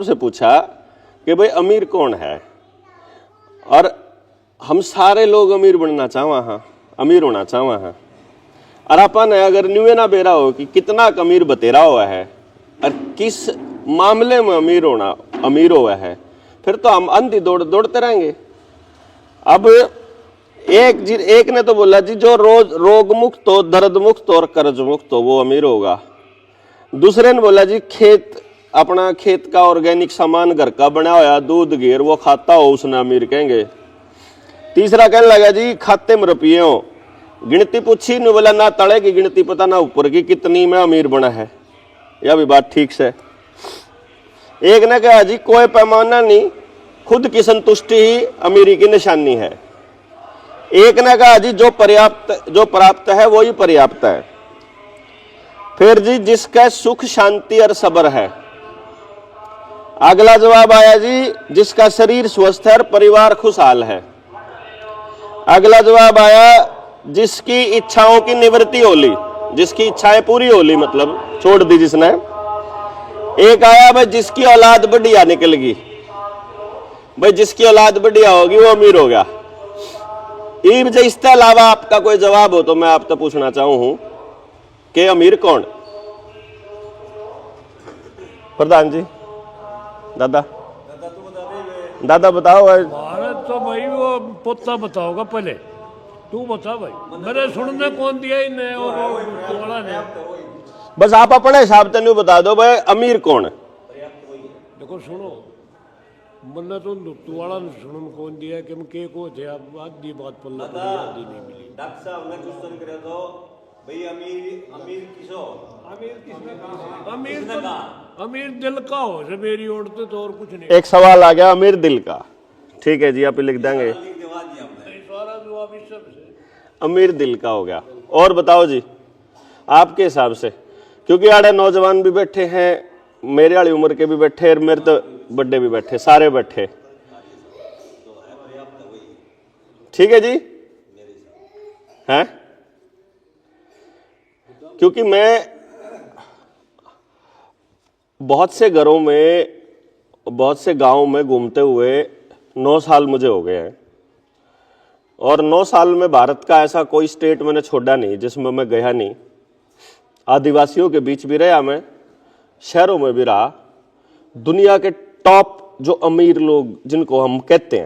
से पूछा कि भाई अमीर कौन है, और हम सारे लोग अमीर बनना चाहवा हाँ, अमीर होना चाहवा हाँ। और अपन अगर न्यूए ना बेरा हो कि कितना अमीर बतेरा हुआ है और किस मामले में अमीर हुआ है, फिर तो हम अंधी दौड़ते रहेंगे। अब एक ने तो बोला जी जो रोग मुक्त हो, दर्द मुक्त और कर्ज मुक्त हो वो अमीर होगा। दूसरे ने बोला जी अपना खेत का ऑर्गेनिक सामान घर का बना हुआ दूध घेर वो खाता हो उसने अमीर कहेंगे। तीसरा कहने लगा जी खाते में रुपये हो, गिनती पूछी ने बोला ना तले की गिनती पता ना ऊपर की कितनी में अमीर बना है। यह भी बात ठीक से। एक ने कहा जी कोई पैमाना नहीं, खुद की संतुष्टि ही अमीरी की निशानी है। एक ने कहा जी जो प्राप्त है वही पर्याप्त है। फिर जी जिसका सुख शांति और सब्र है। अगला जवाब आया जी जिसका शरीर स्वस्थ है और परिवार खुशहाल है। अगला जवाब आया जिसकी इच्छाओं की निवृत्ति होली, जिसकी इच्छाएं पूरी होली, मतलब छोड़ दी जिसने। एक आया भाई जिसकी औलाद बढ़िया निकलेगी, भाई जिसकी औलाद बढ़िया होगी वो अमीर होगा। इसके अलावा आपका कोई जवाब हो तो मैं आपसे पूछना चाहूं हूं कि अमीर कौन? प्रधान जी, दादा बताओ। भारत तो भाई वो पोता बताओगा, पहले तू बता भाई, मेरे सुनने कौन दिया ही नहीं और तोड़ा नहीं। बस आप अपने हिसाब से नहीं बता दो भाई अमीर कौन है। देखो सुनो, मन्ना तो तुवाड़ा सुनने कौन दिया कि के को थे आप आधी बात पल्ला आधी नहीं मिली। डॉक्टर साहब ने क्वेश्चन करे तो भाई अमीर किसो? अमीर दिल का हो से मेरी ओढ़ते तो और कुछ नहीं। एक सवाल आ गया अमीर दिल का, ठीक है जी आप लिख देंगे। अमीर दिल का हो गया। और बताओ जी आपके हिसाब से, क्योंकि आड़े नौजवान भी बैठे हैं, मेरे वाली उम्र के भी बैठे और मेरे तो बड़े भी बैठे, सारे बैठे, ठीक है जी हैं? क्योंकि मैं बहुत से घरों में, बहुत से गांवों में घूमते हुए 9 साल मुझे हो गए हैं, और 9 साल में भारत का ऐसा कोई स्टेट मैंने छोड़ा नहीं जिसमें मैं गया नहीं। आदिवासियों के बीच भी रहा मैं, शहरों में भी रहा। दुनिया के टॉप जो अमीर लोग जिनको हम कहते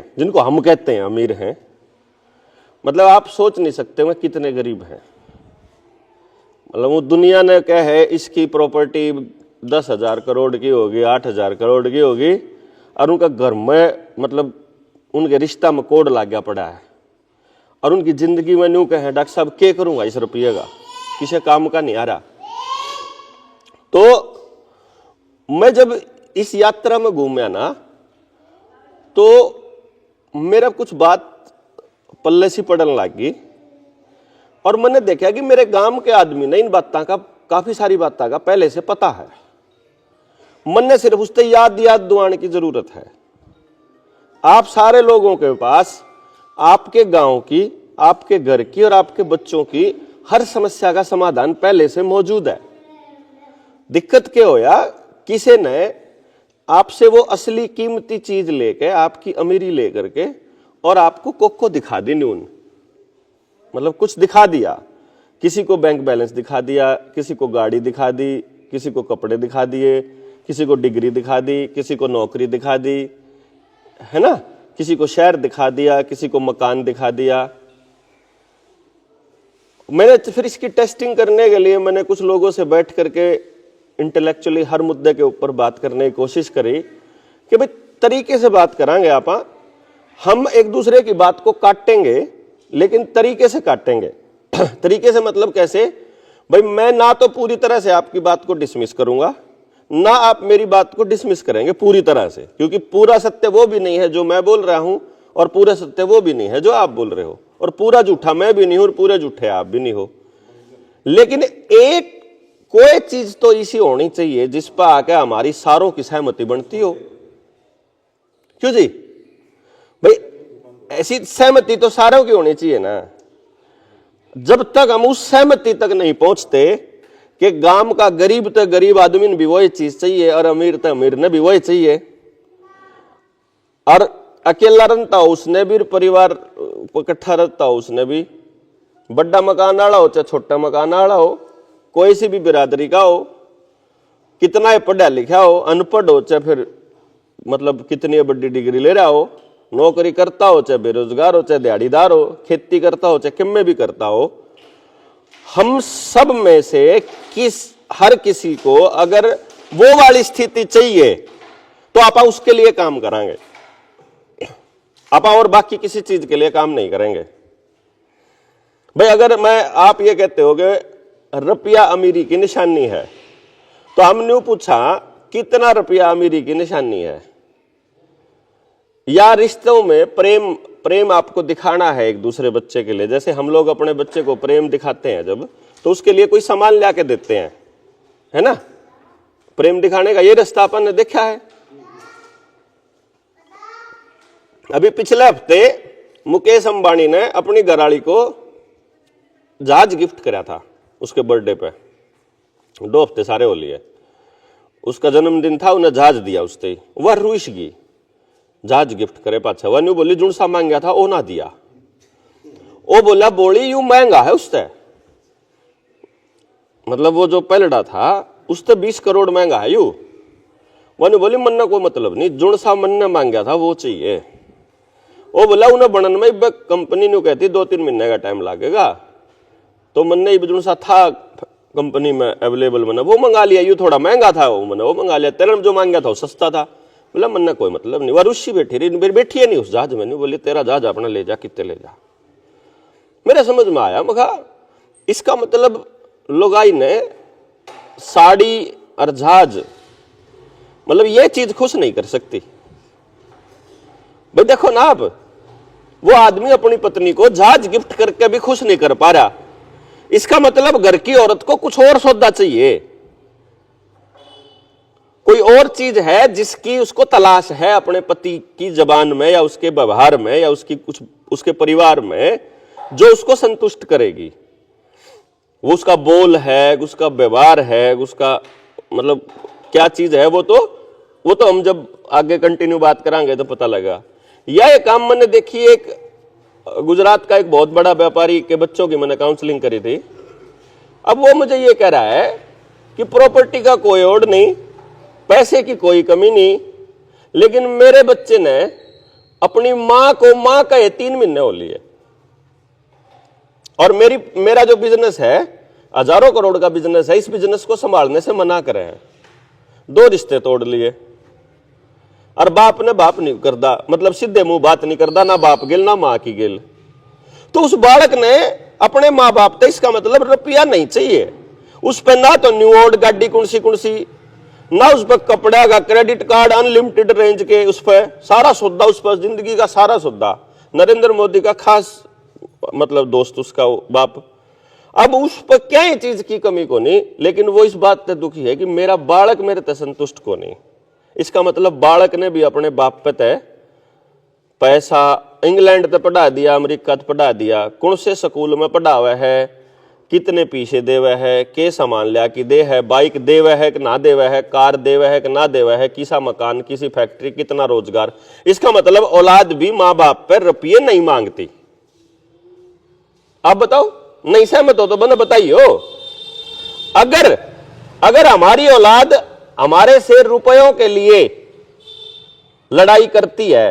हैं अमीर हैं, मतलब आप सोच नहीं सकते मैं कितने गरीब हैं। मतलब वो दुनिया ने क्या है इसकी प्रॉपर्टी 10,000 करोड़ की होगी, 8,000 करोड़ की होगी, और उनका घर में मतलब उनके रिश्ता में कोड लाग गया पड़ा है, और उनकी जिंदगी में न्यू कहे डॉक्टर साहब क्या करूंगा इस रुपये का, किसी काम का नहीं आ रहा। तो मैं जब इस यात्रा में घूमया ना, तो मेरा कुछ बात पल्ले सी पड़ने लगी, और मैंने देखा कि मेरे गांव के आदमी ने इन बातों का, काफी सारी बातों का पहले से पता है। मन सिर्फ उससे याद दुआने की जरूरत है। आप सारे लोगों के पास आपके गांव की, आपके घर की और आपके बच्चों की हर समस्या का समाधान पहले से मौजूद है। दिक्कत क्या होया, किसी ने आपसे वो असली कीमती चीज लेके, आपकी अमीरी लेकर के, और आपको कोको दिखा दी न्यून, मतलब कुछ दिखा दिया। किसी को बैंक बैलेंस दिखा दिया, किसी को गाड़ी दिखा दी, किसी को कपड़े दिखा दिए, किसी को डिग्री दिखा दी, किसी को नौकरी दिखा दी, है ना, किसी को शहर दिखा दिया, किसी को मकान दिखा दिया। मैंने फिर इसकी टेस्टिंग करने के लिए मैंने कुछ लोगों से बैठ करके इंटेलेक्चुअली हर मुद्दे के ऊपर बात करने की कोशिश करी कि भाई तरीके से बात करांगे आप, हम एक दूसरे की बात को काटेंगे लेकिन तरीके से काटेंगे। तरीके से मतलब कैसे? भाई मैं ना तो पूरी तरह से आपकी बात को डिसमिस करूंगा, ना आप मेरी बात को डिसमिस करेंगे पूरी तरह से, क्योंकि पूरा सत्य वो भी नहीं है जो मैं बोल रहा हूं, और पूरा सत्य वो भी नहीं है जो आप बोल रहे हो, और पूरा झूठा मैं भी नहीं हूं और पूरे झूठे आप भी नहीं हो। लेकिन एक कोई चीज तो ऐसी होनी चाहिए जिस पर आकर हमारी सारों की सहमति बनती हो। क्यों जी भाई? ऐसी सहमति तो सारों की होनी चाहिए ना। जब तक हम उस सहमति तक नहीं पहुंचते कि गांव का गरीब तो गरीब आदमी ने भी वही चीज चाहिए और अमीर तो अमीर ने भी वही चाहिए। और अकेला रहता हो उसने भी, परिवार इकट्ठा रहता हो उसने भी, बड़ा मकान वाला हो चाहे छोटा मकान वाला हो, कोई सी भी बिरादरी का हो, कितना ही पढ़ा लिखा हो, अनपढ़ हो चाहे फिर मतलब कितनी बड़ी डिग्री ले रहा हो, नौकरी करता हो चाहे बेरोजगार हो चाहे दिहाड़ीदार हो, खेती करता हो चाहे किम में भी करता हो, हम सब में से हर किसी को अगर वो वाली स्थिति चाहिए तो आप उसके लिए काम करेंगे, आप और बाकी किसी चीज के लिए काम नहीं करेंगे। भाई अगर आप ये कहते हो कि रुपया अमीरी की निशानी है, तो हमने पूछा कितना रुपया अमीरी की निशानी है, या रिश्तों में प्रेम आपको दिखाना है एक दूसरे बच्चे के लिए। जैसे हम लोग अपने बच्चे को प्रेम दिखाते हैं जब, तो उसके लिए कोई सामान ला के देते हैं, है ना। प्रेम दिखाने का ये रास्ता अपन ने देखा है। अभी पिछले हफ्ते मुकेश अंबानी ने अपनी घरवाली को जहाज गिफ्ट कराया था उसके बर्थडे पे, 2 हफ्ते सारे हो लिए। उसका जन्मदिन था, उन्हें जहाज दिया उससे, वह रुइश गई, जहाज गिफ्ट करे पाछा। वह नहीं बोली जुड़ सा मांगा था वो ना दिया, वो बोला बोली यू महंगा है उससे, मतलब वो जो पहलड़ा था उससे 20 करोड़ महंगा है यू। वह नहीं बोली मन कोई मतलब नहीं, जुड़ सा मन ने मांगा था वो चाहिए। वो बोला उन्हें बनन में कंपनी ने कहती 2-3 महीने का टाइम लगेगा, तो मन ने जुड़ सा था कंपनी में अवेलेबल मैंने वो मंगा लिया, यू थोड़ा महंगा था वो मैंने वो मंगा लिया, तेरा जो मांगा था वो सस्ता था। बोला मन ने कोई मतलब नहीं, वह रुस्सी बैठी रही, बैठी है नहीं उस जहाज में। नहीं बोली तेरा जहाज अपना ले जा, कितने ले जा। मेरे समझ में आया, मगा इसका मतलब लोगाई ने साड़ी और जहाज, मतलब ये चीज खुश नहीं कर सकती। भाई देखो ना, आप वो आदमी अपनी पत्नी को जहाज गिफ्ट करके भी खुश नहीं कर पा रहा, इसका मतलब घर की औरत को कुछ और सौदा चाहिए, कोई और चीज है जिसकी उसको तलाश है अपने पति की जबान में या उसके व्यवहार में या उसकी कुछ उसके परिवार में, जो उसको संतुष्ट करेगी। वो उसका बोल है, उसका व्यवहार है, उसका मतलब क्या चीज है, वो तो हम जब आगे कंटिन्यू बात करांगे तो पता लगा। यह काम मैंने देखी, एक गुजरात का एक बहुत बड़ा व्यापारी के बच्चों की मैंने काउंसलिंग करी थी। अब वो मुझे ये कह रहा है कि प्रॉपर्टी का कोई ओड नहीं, पैसे की कोई कमी नहीं, लेकिन मेरे बच्चे ने अपनी मां को मां कहे 3 महीने हो लिए, और मेरा जो बिजनेस है हजारों करोड़ का बिजनेस है, इस बिजनेस को संभालने से मना करे हैं। 2 रिश्ते तोड़ लिए, और बाप ने बाप नहीं करदा, मतलब सीधे मुंह बात नहीं करदा, ना बाप गिल ना मां की गिल। तो उस बालक ने अपने माँ बाप थे, इसका मतलब रुपया नहीं चाहिए उस पर, ना तो न्यू ओल्ड गाड़ी कुणसी ना उस पर कपड़ा का क्रेडिट कार्ड अनलिमिटेड रेंज के, उस पर सारा सौदा, उस पर जिंदगी का सारा सौदा। नरेंद्र मोदी का खास मतलब दोस्त उसका बाप। अब उस पर क्या ही चीज की कमी को नहीं, लेकिन वो इस बात से दुखी है कि मेरा बालक मेरे ते संतुष्ट को नहीं। इसका मतलब बालक ने भी अपने बाप पे तय पैसा इंग्लैंड तक पढ़ा दिया, अमेरिका तक पढ़ा दिया, कौन से स्कूल में पढ़ा हुआ है, कितने पीछे देवे है, के सामान लिया कि दे है, बाइक देवे है कि ना देवे है, कार देवे है कि ना देवे है, किसा मकान, किसी फैक्ट्री, कितना रोजगार। इसका मतलब औलाद भी माँ बाप पर रुपये नहीं मांगती। आप बताओ, नहीं सहमत हो तो बने बताइए। अगर हमारी औलाद हमारे से रुपयों के लिए लड़ाई करती है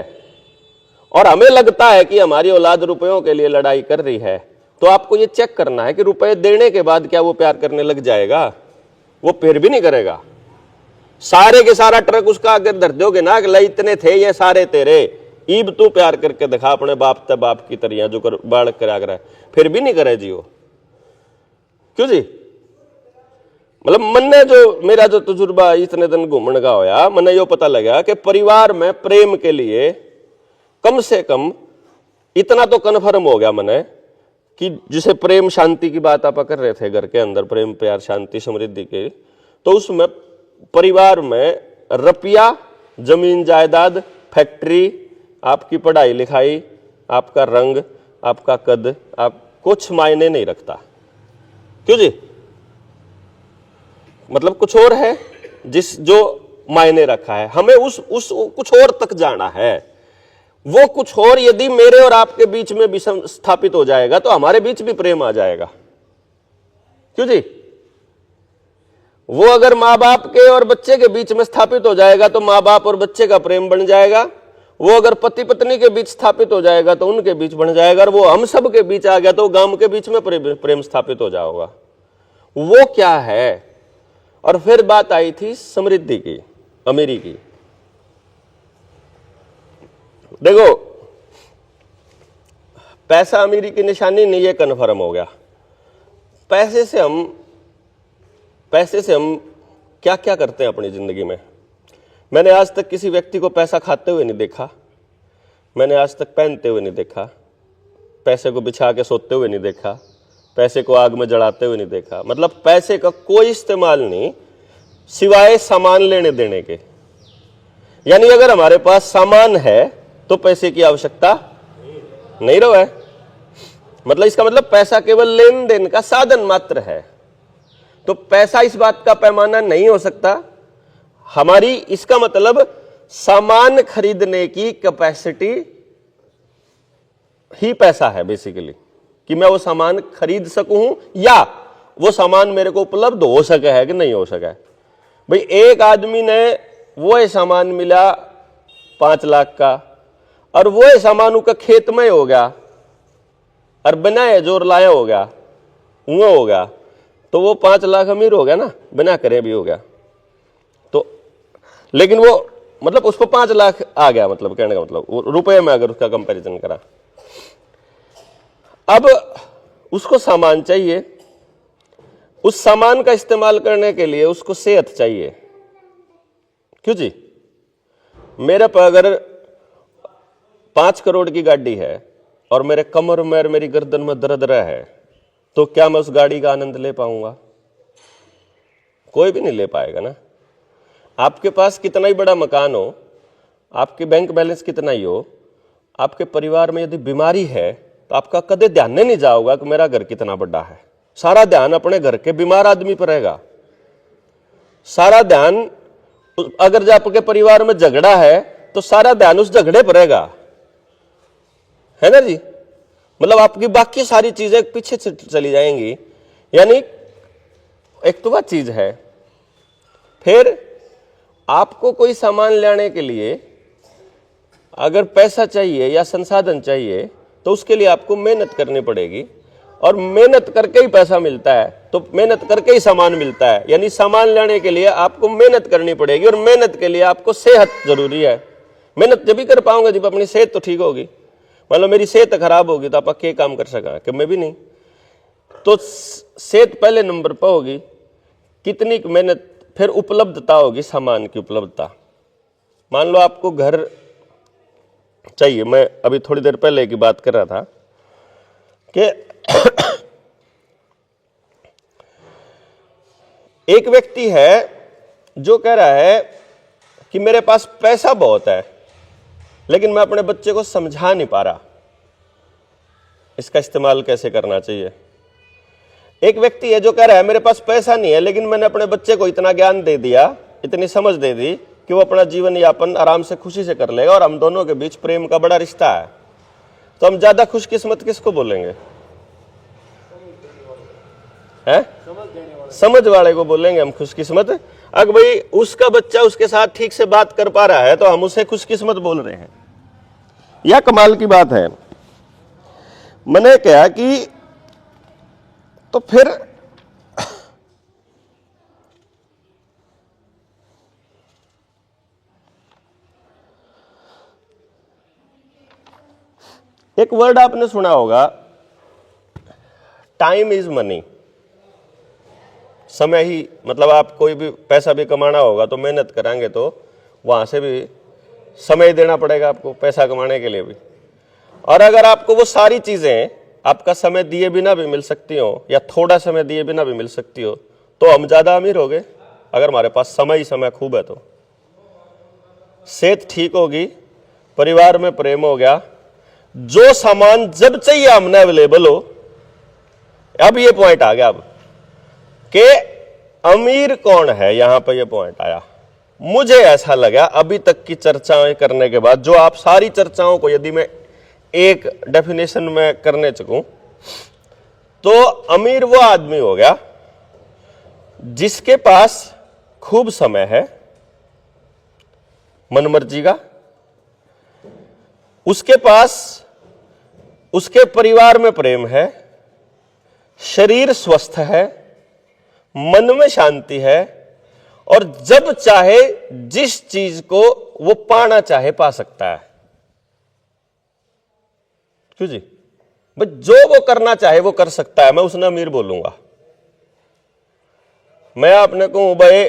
और हमें लगता है कि हमारी औलाद रुपयों के लिए लड़ाई कर रही है, तो आपको ये चेक करना है कि रुपए देने के बाद क्या वो प्यार करने लग जाएगा? वो फिर भी नहीं करेगा। सारे के सारा ट्रक उसका अगर धर दोगे ना कि इतने थे ये सारे तेरे, ईब तू प्यार करके दिखा अपने बाप ते बाप की तरह जो कर बालक करा कर, फिर भी नहीं करे जी वो। क्यों जी? मतलब मैंने जो मेरा जो तजुर्बा इतने दिन घूमने का होया, मैंने यो पता लगा कि परिवार में प्रेम के लिए कम से कम इतना तो कन्फर्म हो गया मैंने कि जिसे प्रेम शांति की बात आप कर रहे थे, घर के अंदर प्रेम प्यार शांति समृद्धि के, तो उसमें परिवार में रुपया, जमीन जायदाद, फैक्ट्री, आपकी पढ़ाई लिखाई, आपका रंग, आपका कद, आप कुछ मायने नहीं रखता। क्यों जी? मतलब कुछ और है जिस जो मायने रखा है, हमें उस कुछ और तक जाना है। वो कुछ और यदि मेरे और आपके बीच में भी स्थापित हो जाएगा तो हमारे बीच भी प्रेम आ जाएगा। क्यों जी? वो अगर माँ बाप के और बच्चे के बीच में स्थापित हो जाएगा तो माँ बाप और बच्चे का प्रेम बन जाएगा। वो अगर पति पत्नी के बीच स्थापित हो जाएगा तो उनके बीच बन जाएगा। और वो हम सब के बीच आ गया तो गांव के बीच में प्रेम स्थापित हो जाएगा। वो क्या है? और फिर बात आई थी समृद्धि की, अमीरी की। देखो, पैसा अमीरी की निशानी नहीं, ये कन्फर्म हो गया। पैसे से हम क्या क्या करते हैं अपनी जिंदगी में। मैंने आज तक किसी व्यक्ति को पैसा खाते हुए नहीं देखा, मैंने आज तक पहनते हुए नहीं देखा, पैसे को बिछा के सोते हुए नहीं देखा, पैसे को आग में जलाते हुए नहीं देखा। मतलब पैसे का कोई इस्तेमाल नहीं सिवाय सामान लेने देने के। यानी अगर हमारे पास सामान है तो पैसे की आवश्यकता नहीं रहा है। मतलब इसका मतलब पैसा केवल लेन देन का साधन मात्र है। तो पैसा इस बात का पैमाना नहीं हो सकता हमारी। इसका मतलब सामान खरीदने की कैपेसिटी ही पैसा है बेसिकली, कि मैं वो सामान खरीद सकूं या वो सामान मेरे को उपलब्ध हो सके है कि नहीं हो सके। भाई एक आदमी ने वो सामान मिला 5 लाख का और वो सामान उसका खेत में हो गया और बनाए जोर लाया हो गया, वो हो गया, तो वो 5 लाख अमीर हो गया ना, बिना करे भी हो गया। तो लेकिन वो मतलब उसको 5 लाख आ गया, मतलब कहने का मतलब रुपए में अगर उसका कंपैरिजन करा। अब उसको सामान चाहिए, उस सामान का इस्तेमाल करने के लिए उसको सेहत चाहिए। क्यों जी? मेरे पर अगर 5 करोड़ की गाड़ी है और मेरे कमर में और मेरी गर्दन में दर्द रहा है तो क्या मैं उस गाड़ी का आनंद ले पाऊंगा? कोई भी नहीं ले पाएगा ना। आपके पास कितना ही बड़ा मकान हो, आपके बैंक बैलेंस कितना ही हो, आपके परिवार में यदि बीमारी है तो आपका कदे ध्यान नहीं जाओगा कि मेरा घर कितना बड़ा है। सारा ध्यान अपने घर के बीमार आदमी पर रहेगा। सारा ध्यान, अगर जो आपके परिवार में झगड़ा है तो सारा ध्यान उस झगड़े पर रहेगा, है ना जी? मतलब आपकी बाकी सारी चीजें पीछे चली जाएंगी। यानी एक तो वह चीज है। फिर आपको कोई सामान लाने के लिए अगर पैसा चाहिए या संसाधन चाहिए तो उसके लिए आपको मेहनत करनी पड़ेगी, और मेहनत करके ही पैसा मिलता है, तो मेहनत करके ही सामान मिलता है। यानी सामान लाने के लिए आपको मेहनत करनी पड़ेगी, और मेहनत के लिए आपको सेहत जरूरी है। मेहनत जब भी कर पाऊंगा जब अपनी सेहत तो ठीक होगी। मान लो मेरी सेहत खराब होगी तो आप क्या काम कर सका कि मैं भी नहीं। तो सेहत पहले नंबर पर होगी, कितनी मेहनत, फिर उपलब्धता होगी, सामान की उपलब्धता। मान लो आपको घर चाहिए, मैं अभी थोड़ी देर पहले की बात कर रहा था कि एक व्यक्ति है जो कह रहा है कि मेरे पास पैसा बहुत है लेकिन मैं अपने बच्चे को समझा नहीं पा रहा इसका इस्तेमाल कैसे करना चाहिए। एक व्यक्ति है जो कह रहा है मेरे पास पैसा नहीं है लेकिन मैंने अपने बच्चे को इतना ज्ञान दे दिया, इतनी समझ दे दी कि वो अपना जीवन यापन आराम से खुशी से कर लेगा, और हम दोनों के बीच प्रेम का बड़ा रिश्ता है। तो हम ज्यादा खुशकिस्मत किसको बोलेंगे? है समझ वाले को बोलेंगे हम खुशकिस्मत। अगर भाई उसका बच्चा उसके साथ ठीक से बात कर पा रहा है तो हम उसे खुशकिस्मत बोल रहे हैं। यह कमाल की बात है। मैंने कहा कि तो फिर एक वर्ड आपने सुना होगा, टाइम इज मनी। समय ही, मतलब आप कोई भी पैसा भी कमाना होगा तो मेहनत कराएंगे तो वहां से भी समय देना पड़ेगा आपको पैसा कमाने के लिए भी। और अगर आपको वो सारी चीजें आपका समय दिए बिना भी मिल सकती हो या थोड़ा समय दिए बिना भी मिल सकती हो तो हम ज्यादा अमीर हो गए। अगर हमारे पास समय ही समय खूब है तो सेहत ठीक होगी, परिवार में प्रेम हो गया, जो सामान जब चाहिए हमने अवेलेबल हो। अब ये पॉइंट आ गया अब कि अमीर कौन है, यहां पर यह पॉइंट आया। मुझे ऐसा लगा अभी तक की चर्चाएं करने के बाद, जो आप सारी चर्चाओं को यदि मैं एक डेफिनेशन में करने चुकूं, तो अमीर वो आदमी हो गया जिसके पास खूब समय है, मनमर्जी का, उसके पास उसके परिवार में प्रेम है, शरीर स्वस्थ है, मन में शांति है, और जब चाहे जिस चीज को वो पाना चाहे पा सकता है। क्यों जी? भाई जो वो करना चाहे वो कर सकता है, मैं उसने अमीर बोलूंगा। मैं आपने कहूं भाई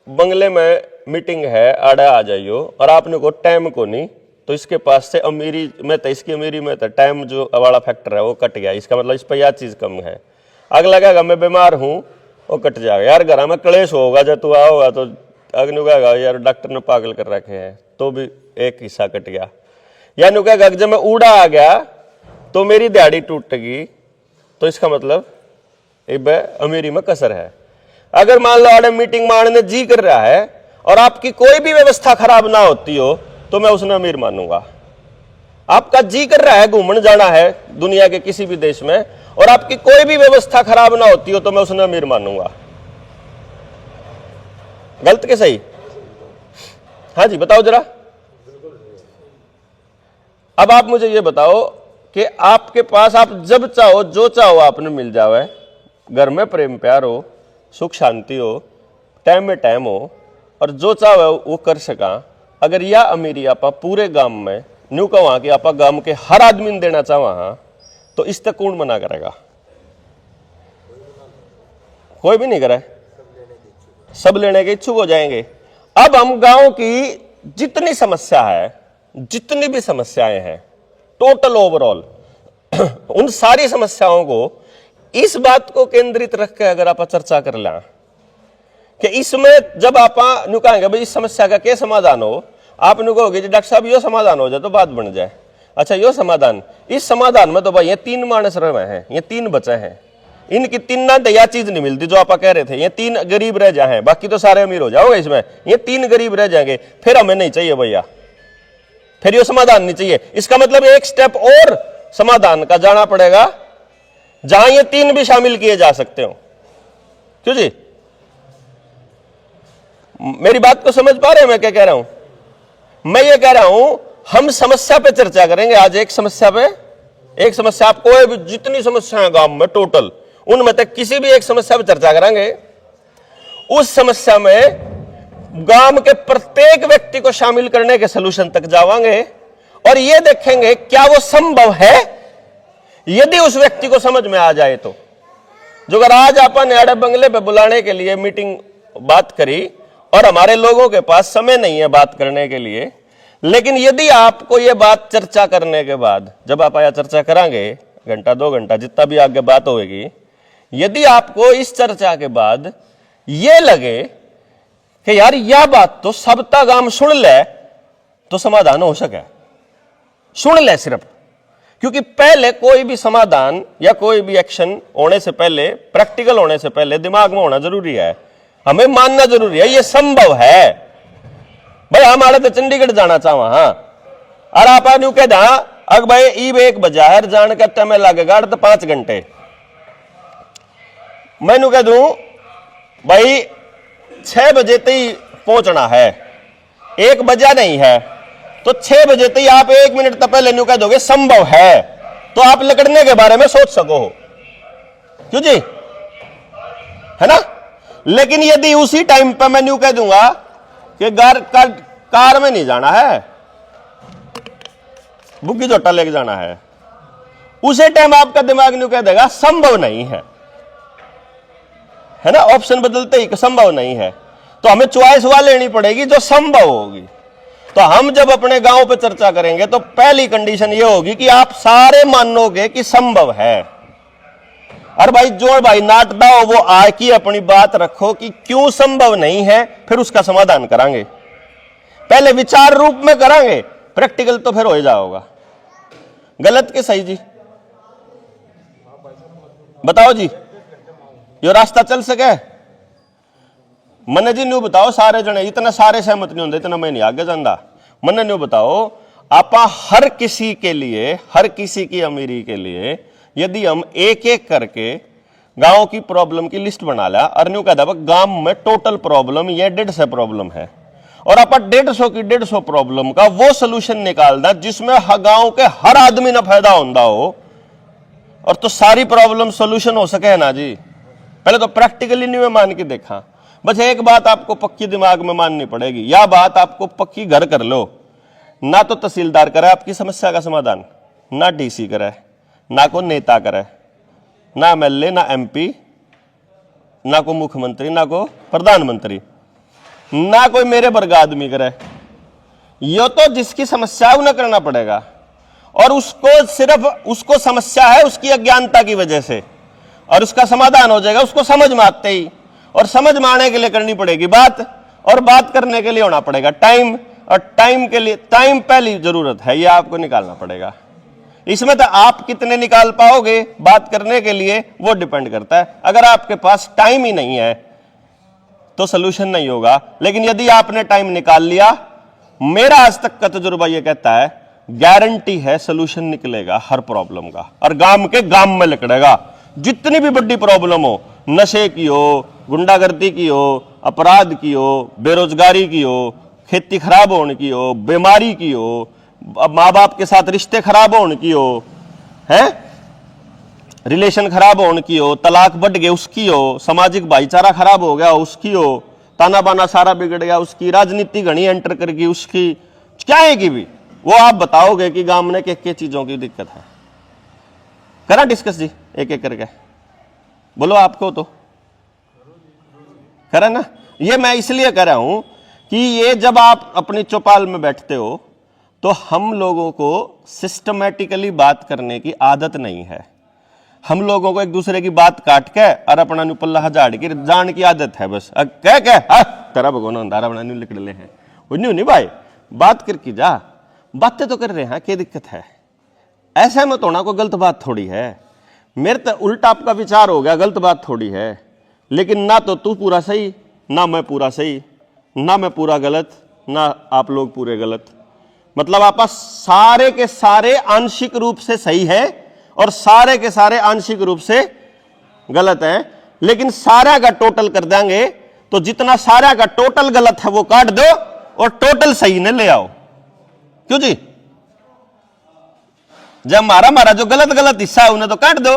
बंगले में मीटिंग है, आड़ा आ जाइयो, और आपने को टाइम को नहीं, तो इसके पास से अमीरी में तो, इसकी अमीरी में तो टाइम जो वाला फैक्टर है वो कट गया। इसका मतलब इस पर यह चीज कम है। अगला कहेगा मैं बीमार हूं, वो कट जाएगा। यार घर में क्लेश होगा, जब तू आओगा तो अग्नि कहेगा यार डॉक्टर ने पागल कर रखे हैं, तो भी एक हिस्सा कट गया। या नु कहेगा जब मैं उड़ा आ गया तो मेरी दिहाड़ी टूट गई, तो इसका मतलब अमीरी में कसर है। अगर मान लो आड़े मीटिंग में आने जी कर रहा है और आपकी कोई भी व्यवस्था खराब ना होती हो, तो मैं उसने अमीर मानूंगा। आपका जी कर रहा है घूमने जाना है दुनिया के किसी भी देश में, और आपकी कोई भी व्यवस्था खराब ना होती हो, तो मैं उसने अमीर मानूंगा। गलत के सही? हाँ जी बताओ जरा। अब आप मुझे ये बताओ कि आपके पास आप जब चाहो जो चाहो आपने मिल जावे, घर में प्रेम प्यार हो, सुख शांति हो, टाइम में टाइम हो, और जो चाहो वो कर सका। अगर यह अमीरी आप पूरे गांव में न्यू कहा कि आप गांव के हर आदमी ने देना चाहो, तो इस तक कौन मना करेगा? कोई भी नहीं करे, सब लेने के इच्छुक हो जाएंगे। अब हम गांव की जितनी समस्या है, जितनी भी समस्याएं हैं टोटल ओवरऑल, उन सारी समस्याओं को इस बात को केंद्रित रख के अगर आप चर्चा कर लें कि इसमें जब आप न्यू कहेंगे भाई इस समस्या का क्या समाधान हो, आप न्यू कहोगे जी डॉक्टर साहब यो समाधान हो जाए तो बात बन जाए। अच्छा यो समाधान, इस समाधान में तो भाई ये 3 मानस रहे हैं, ये 3 बचे हैं, इनकी 3 ना यह चीज नहीं मिलती जो आप कह रहे थे। ये 3 गरीब रह जाए, बाकी तो सारे अमीर हो जाओगे इसमें, ये 3 गरीब रह जाएंगे, फिर हमें नहीं चाहिए भैया, फिर ये समाधान नहीं चाहिए। इसका मतलब एक स्टेप और समाधान का जाना पड़ेगा जहां ये 3 भी शामिल किए जा सकते हो। क्यों जी? मेरी बात को समझ पा रहे हैं मैं क्या कह रहा हूं? मैं ये कह रहा हूं हम समस्या पे चर्चा करेंगे आज, एक समस्या पे, एक समस्या, आप कोई भी जितनी समस्याएं गांव में टोटल, उनमें तक किसी भी एक समस्या पे चर्चा करेंगे। उस समस्या में गांव के प्रत्येक व्यक्ति को शामिल करने के सलूशन तक जावांगे और ये देखेंगे क्या वो संभव है। यदि उस व्यक्ति को समझ में आ जाए तो, जो अगर आज अपन अड़े बंगले पे बुलाने के लिए मीटिंग बात करी और हमारे लोगों के पास समय नहीं है बात करने के लिए, लेकिन यदि आपको यह बात चर्चा करने के बाद, जब आप आया चर्चा करांगे घंटा 2 घंटा जितना भी आगे बात होगी, यदि आपको इस चर्चा के बाद यह लगे कि यार यह बात तो सबता गांव सुन ले, तो समाधान हो सके। सुन ले सिर्फ, क्योंकि पहले कोई भी समाधान या कोई भी एक्शन होने से पहले, प्रैक्टिकल होने से पहले दिमाग में होना जरूरी है, हमें मानना जरूरी है ये संभव है। भाई हमारे तो चंडीगढ़ जाना चाहवा, हाँ, और आप न्यू कह दा अग भाई ईब 1 बजा है जान का टाइम लगेगा तो 5 घंटे, मैं कह दूं भाई 6 बजे तक ही पहुंचना है, 1 बजा नहीं है, तो 6 बजे तक आप 1 मिनट तक पहले न्यू कह दोगे संभव है, तो आप लकड़ने के बारे में सोच सको हो। क्यों जी? है ना? लेकिन यदि उसी टाइम पर मैं न्यू कह दूंगा कि कार में नहीं जाना है, बुग्गी जोटा लेके जाना है, उसी टाइम आपका दिमाग न्यू कह देगा संभव नहीं है ना? ऑप्शन बदलते ही संभव नहीं है, तो हमें चॉइस वह लेनी पड़ेगी जो संभव होगी। तो हम जब अपने गांव पे चर्चा करेंगे तो पहली कंडीशन ये होगी कि आप सारे मानोगे कि संभव है। और भाई जो भाई नाटदा हो वो आए की अपनी बात रखो कि क्यों संभव नहीं है, फिर उसका समाधान करांगे। पहले विचार रूप में करांगे, प्रैक्टिकल तो फिर हो ही जाओगा। गलत के सही जी? बताओ जी, ये रास्ता चल सके? मने जी न्यू बताओ सारे जने इतना सारे सहमत नहीं होंगे, इतना मैं नहीं आगे जाता। मने न्यू बताओ आपा हर किसी के लिए, हर किसी की अमीरी के लिए यदि हम एक एक करके गांव की प्रॉब्लम की लिस्ट बना लिया और न्यू कहता गांव में टोटल प्रॉब्लम ये 150 प्रॉब्लम है और आप 150 की 150 प्रॉब्लम का वो सोल्यूशन निकालना जिसमें गांव के हर आदमी ना फायदा होता हो और तो सारी प्रॉब्लम सोल्यूशन हो सके है ना जी। पहले तो प्रैक्टिकली नहीं मान के देखा। बस एक बात आपको पक्की दिमाग में माननी पड़ेगी, या बात आपको पक्की घर कर लो, ना तो तहसीलदार करे आपकी समस्या का समाधान, ना डीसी करे, ना को नेता करे, ना एमएलए, ना एमपी, ना को मुख्यमंत्री, ना को प्रधानमंत्री, ना कोई मेरे वर्ग आदमी करे। यो तो जिसकी समस्या है उन्हें करना पड़ेगा और उसको सिर्फ उसको समस्या है उसकी अज्ञानता की वजह से, और उसका समाधान हो जाएगा उसको समझ में आते ही। और समझ में आने के लिए करनी पड़ेगी बात, और बात करने के लिए होना पड़ेगा टाइम, और टाइम के लिए टाइम पहली जरूरत है, यह आपको निकालना पड़ेगा। इसमें तो आप कितने निकाल पाओगे बात करने के लिए वो डिपेंड करता है। अगर आपके पास टाइम ही नहीं है तो सोल्यूशन नहीं होगा, लेकिन यदि आपने टाइम निकाल लिया, मेरा आज तक का तजुर्बा यह कहता है गारंटी है सोल्यूशन निकलेगा हर प्रॉब्लम का, और गांव के गांव में निकलेगा। जितनी भी बड़ी प्रॉब्लम हो, नशे की हो, गुंडागर्दी की हो, अपराध की हो, बेरोजगारी की हो, खेती खराब होने की हो, बीमारी की हो, माँ बाप के साथ रिश्ते खराब होने की हो, हैं रिलेशन खराब होने की हो, तलाक बढ़ गए उसकी हो, सामाजिक भाईचारा खराब हो गया उसकी हो, ताना बाना सारा बिगड़ गया उसकी, राजनीति घनी एंटर कर गई उसकी, क्या है कि भी वो आप बताओगे कि गांव में क्या चीजों की दिक्कत है। करा डिस्कस जी एक एक करके, बोलो आपको तो करा ना। ये मैं इसलिए कह रहा हूं कि ये जब आप अपनी चौपाल में बैठते हो तो हम लोगों को सिस्टमैटिकली बात करने की आदत नहीं है। हम लोगों को एक दूसरे की बात काट के और अपना नुपल्ला हजार की जान की आदत है। बस कह तेरा भगवान अंधारा बना न्यू लिख ले हैं न्यू नहीं भाई, बात करके जा, बातें तो कर रहे हैं, क्या दिक्कत है। ऐसा मत होना कोई गलत बात थोड़ी है, मेरे तो उल्टा आपका विचार हो गया, गलत बात थोड़ी है। लेकिन ना तो तू पूरा सही, ना मैं पूरा सही, ना मैं पूरा गलत, ना आप लोग पूरे गलत। मतलब आप सारे के सारे आंशिक रूप से सही है और सारे के सारे आंशिक रूप से गलत है। लेकिन सारा का टोटल कर देंगे तो जितना सारा का टोटल गलत है वो काट दो और टोटल सही ने ले आओ। क्यों जी? जब हमारा जो गलत गलत हिस्सा है उन्हें तो काट दो।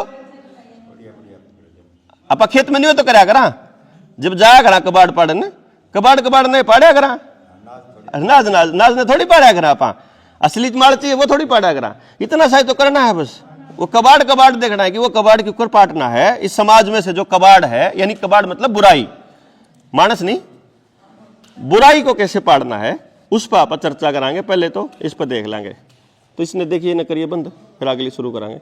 आप खेत में नहीं हो तो कराया करा, जब जाया करा कबाड़ पड़ने, कबाड़ नहीं पाड़ा करा, नाज ने थोड़ी पाड़ा करा। आप असली माल चाहिए वो थोड़ी पाड़ा करा, इतना सा तो करना है। बस वो कबाड़ देखना है कि वो कबाड़ के ऊपर पाटना है। इस समाज में से जो कबाड़ है, यानी कबाड़ मतलब बुराई, मानस नहीं, बुराई को कैसे पाड़ना है उस पर आप चर्चा कराएंगे। पहले तो इस पर देख लेंगे। तो इसने देखिए न करिए बंद, फिर अगली शुरू कराएंगे।